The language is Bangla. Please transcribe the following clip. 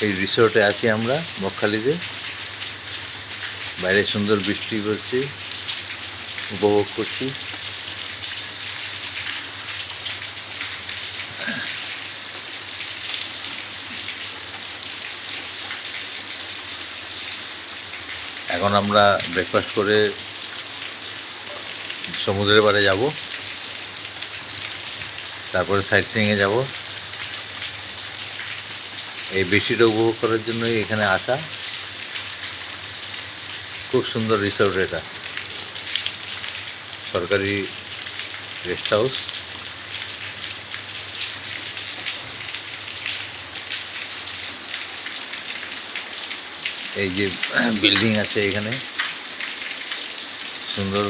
এই রিসোর্টে আছি আমরা বকখালিতে। বাইরে সুন্দর বৃষ্টি পড়ছে, উপভোগ করছি। এখন আমরা ব্রেকফাস্ট করে সমুদ্রের পাড়ে যাব, তারপরে সাইট সিইংয়ে যাব। এই বৃষ্টিটা উপভোগ করার জন্যই এখানে আসা। খুব সুন্দর রিসোর্ট এটা, সরকারি গেস্ট হাউস। এই যে বিল্ডিং আছে এখানে, সুন্দর